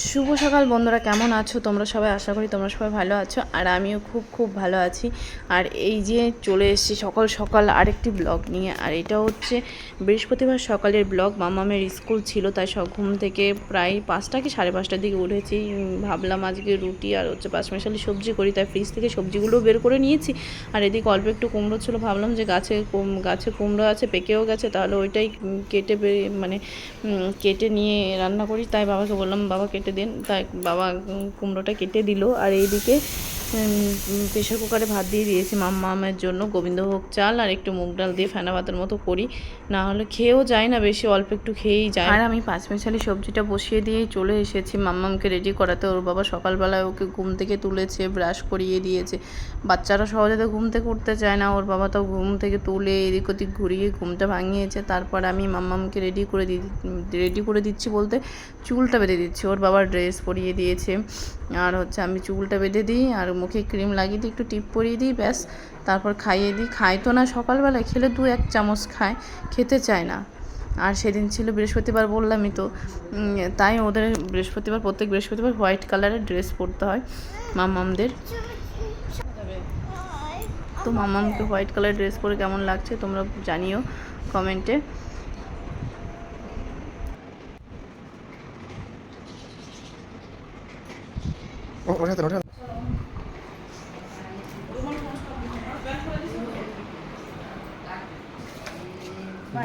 শুভ সকাল বন্ধুরা, কেমন আছো তোমরা সবাই? আশা করি তোমরা সবাই ভালো আছো, আর আমিও খুব খুব ভালো আছি। আর এই যে চলে এসেছি সকাল সকাল আরেকটি ব্লগ নিয়ে। আর এটা হচ্ছে বৃহস্পতিবার সকালের ব্লগ। মামামের স্কুল ছিল, তাই সব ঘুম থেকে প্রায় 5টা কি 5:30টার দিকে উঠেছি। ভাবলাম আজকে রুটি আর হচ্ছে পাঁচমিশালি সবজি করি, তাই ফ্রিজ থেকে সবজিগুলোও বের করে নিয়েছি। আর এদিকে অল্প একটু কুমড়ো ছিল, ভাবলাম যে গাছে কুমড়ো আছে, পেকেও গেছে, তাহলে ওইটাই কেটে নিয়ে রান্না করি। তাই বাবাকে বললাম, বাবা কেটে দিন। তাই বাবা কুমড়োটা কেটে দিল। আর এইদিকে প্রেশার কুকারে ভাত দিয়ে দিয়েছি মামের জন্য। গোবিন্দভোগ চাল আর একটু মুগ ডাল দিয়ে ফেনা ভাতের মতো করি, না হলে খেয়েও যায় না বেশি, অল্প একটু খেয়েই যায়। আর আমি পাঁচমিশালি সবজিটা বসিয়ে দিয়েই চলে এসেছি মাম্মামকে রেডি করাতে। ওর বাবা সকালবেলায় ওকে ঘুম থেকে তুলেছে, ব্রাশ করিয়ে দিয়েছে। বাচ্চারা সহজে তো ঘুম থেকে উঠতে চায় না, ওর বাবা তো ঘুম থেকে তুলে এদিক ওদিক ঘুরিয়ে ঘুমটা ভাঙিয়েছে। তারপর আমি মাম্মামকে রেডি করে দিচ্ছি বলতে চুলটা বেঁধে দিচ্ছি। ওর বাবার ড্রেস পরিয়ে দিয়েছে, আর হচ্ছে আমি চুলটা বেঁধে দিই আর মুখে ক্রিম লাগিয়ে দিই, একটু টিপ পরিয়ে দিই, ব্যাস। তারপর খাইয়ে দিই। খায় তো না, সকালবেলায় খেলে 2-1 চামচ খায়, খেতে চায় না। আর সেদিন ছিল বৃহস্পতিবার, বললামই তো, তাই ওদের প্রত্যেক বৃহস্পতিবার হোয়াইট কালারের ড্রেস পরতে হয় মাম্মামদের। তো মাম্মামকে হোয়াইট কালার ড্রেস পরে কেমন লাগছে তোমরা জানিও কমেন্টে।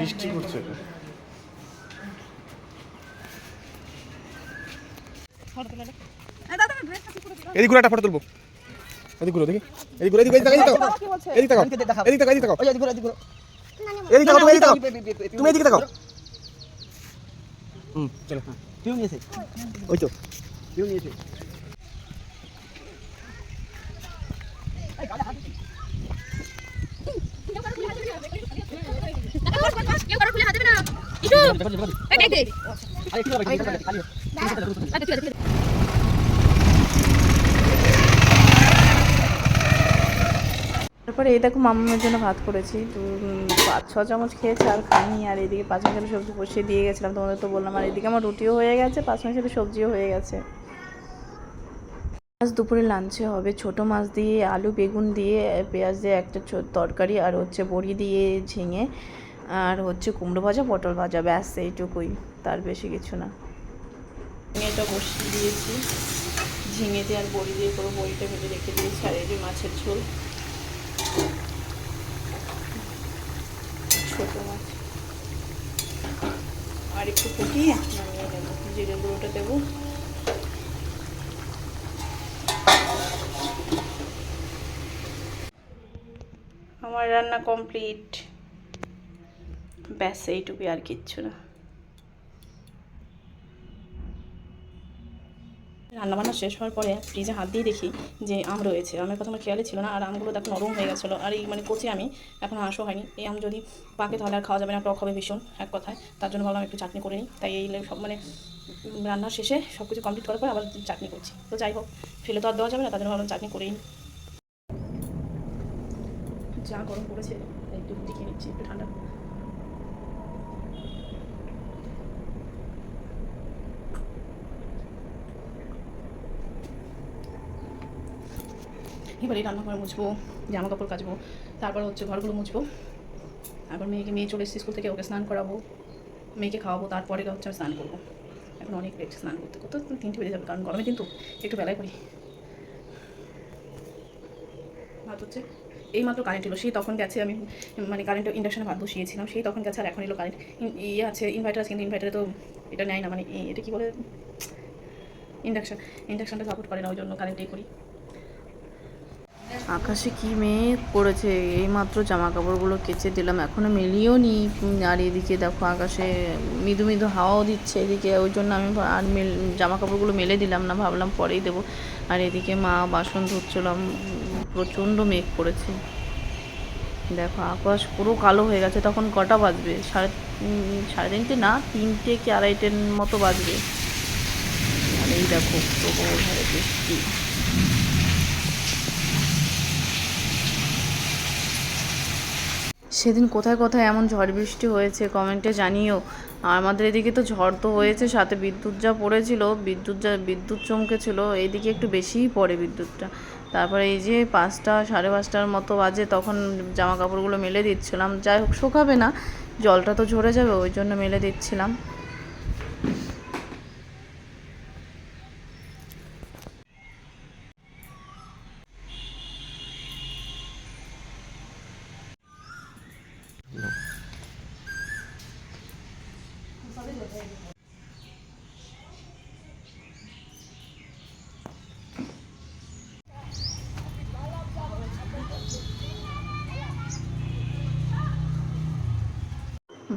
বৃষ্টি পড়ছে। এদিক ঘুরে একটা ফটো তুলবো। এদিক ঘুরে দেখি, এদিক ঘুরে, এদিক তাকাও, এদিক তাকাও, এদিক তাকাও, এদিক তাকাও, এদিক তাকাও, এদিক ঘুরে, এদিক ঘুরে, এদিক তাকাও, তুমি এদিক তাকাও, তুমি এদিকে তাকাও। চলো, কেউ নিয়েছে, ওই তো কেউ নিয়েছে। তারপরে এই দেখো মামামের জন্য ভাত করেছি, তো 5-6 চামচ খেয়েছে আর খাইনি। আর এদিকে পাঁচমিশালি সবজি বসিয়ে দিয়ে গেছিলাম, তোমাদের তো বললাম। আর এদিকে আমার রুটিও হয়ে গেছে, পাঁচমিশালি সবজিও হয়ে গেছে। আজ দুপুরে লাঞ্চে হবে ছোট মাছ দিয়ে আলু বেগুন দিয়ে পেঁয়াজ দিয়ে একটা তরকারি, আর হচ্ছে বড়ি দিয়ে ঝিঙে, আর হচ্ছে কুমড়ো ভাজা, পটল ভাজা, ব্যাস এইটুকুই, তার বেশি কিছু না। ঝিঙেটা বসিয়ে দিয়েছি, ঝিঙে দিয়ে আর বড়ি দিয়ে পুরো বড়িটা ভেজে রেখে দিয়েছি। আর এই যে মাছের ঝোল, ছোটো মাছ, আর একটু ফুটিয়ে নামিয়ে দেবো, জিরে গুঁড়োটা দেবো। আমার রান্না কমপ্লিট, ব্যাস এইটুকুই, আর কিচ্ছু না। রান্নাবান্না শেষ হওয়ার পরে ফ্রিজে হাত দিয়ে দেখি যে আম রয়েছে। আমের কথা আমার খেয়ালই ছিল না, আর আমগুলো দেখো নরম হয়ে গেছিলো। আর এই কচি আমি এখন আঁশও হয়নি। এই আম যদি পাকে তাহলে আর খাওয়া যাবে না, টক হবে ভীষণ এক কথায়। তার জন্য ভাবলাম একটু চাটনি করে নিই। তাই এই সব রান্নার শেষে সব কিছু কমপ্লিট করার পর আবার চাটনি করছি। তো যাই হোক, ফেলে তো আর দেওয়া যাবে না, তার জন্য ভাবলাম চাটনি করেই নিই। যা গরম পড়েছে, একটু রুটি খেয়ে নিচ্ছি, একটু ঠান্ডা। এবার এই রান্নাঘর মুছবো, জামা কাপড় কাচবো, তারপর হচ্ছে ঘরগুলো মুছবো। তারপর মেয়ে চলে এসেছি স্কুল থেকে, ওকে স্নান করাবো, মেয়েকে খাওয়াবো, তারপরে হচ্ছে আমি স্নান করবো। এখন অনেক লেট স্নান করতে করতে 3টে বেজে যাবে, কারণ গরমে কিন্তু একটু বেলায় করি। ভাত হচ্ছে এইমাত্র কারেন্ট এলো, সেই তখন গেছে। আমি কারেন্টে ইন্ডাকশানে ভাত বসিয়েছিলাম, সেই তখন গেছে। আর এখন এলো কারেন্ট। আছে ইনভার্টার আছে, কিন্তু ইনভার্টারে তো এটা নেয় না, এটা কী বলে, ইন্ডাকশানটা সাপোর্ট করে না, ওই জন্য কারেন্টেই করি। আকাশে কি মেঘ করেছে, এইমাত্র জামা কাপড়গুলো কেচে দিলাম, এখনও মেলিও নি। আর এদিকে দেখো আকাশে মৃদু মৃদু হাওয়াও দিচ্ছে এদিকে, ওই জন্য আমি আর জামা কাপড়গুলো মেলে দিলাম না, ভাবলাম পরেই দেবো। আর এদিকে মা বাসন ধুচ্ছিলাম, প্রচণ্ড মেঘ করেছে। দেখো আকাশ পুরো কালো হয়ে গেছে। তখন কটা বাজবে? সাড়ে 3টে না, 3টে কি 2:30 মতো বাজবে। আর এই দেখো প্রবল হারে বৃষ্টি। সেদিন কোথায় কোথায় এমন ঝড় বৃষ্টি হয়েছে কমেন্টে জানিও। আর আমাদের এদিকে তো ঝড় তো হয়েছে, সাথে বিদ্যুৎ যা পড়েছিল, বিদ্যুৎ চমকেছিল, এইদিকে একটু বেশিই পড়ে বিদ্যুৎটা। তারপরে এই যে 5টা 5:30টার মতো বাজে, তখন জামা কাপড়গুলো মেলে দিচ্ছিলাম। যাই হোক, শুকাবে না, জলটা তো ঝরে যাবে, ওই জন্য মেলে দিচ্ছিলাম।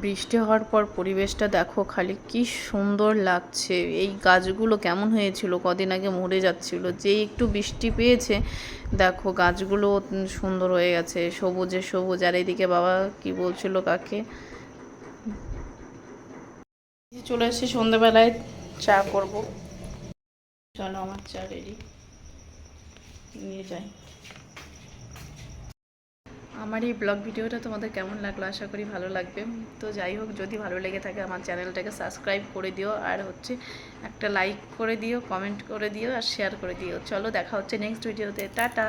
বৃষ্টি হওয়ার পর পরিবেশটা দেখো খালি কি সুন্দর লাগছে। এই গাছগুলো কেমন হয়েছিল, কদিন আগে মরে যাচ্ছিল, যেই একটু বৃষ্টি পেয়েছে দেখো গাছগুলো সুন্দর হয়ে গেছে, সবুজে সবুজ। আর এইদিকে বাবা কি বলছিল কাকে, চলে এসেছি সন্ধ্যেবেলায় চা করব। চলো আমার চা রেডি, নিয়ে যাই। আমার এই ব্লগ ভিডিওটা তোমাদের কেমন লাগলো, আশা করি ভালো লাগবে। তো যাই হোক, যদি ভালো লেগে থাকে আমার চ্যানেলটাকে সাবস্ক্রাইব করে দিও, আর হচ্ছে একটা লাইক করে দিও, কমেন্ট করে দিও, আর শেয়ার করে দিও। চলো দেখা হচ্ছে নেক্সট ভিডিওতে, টাটা।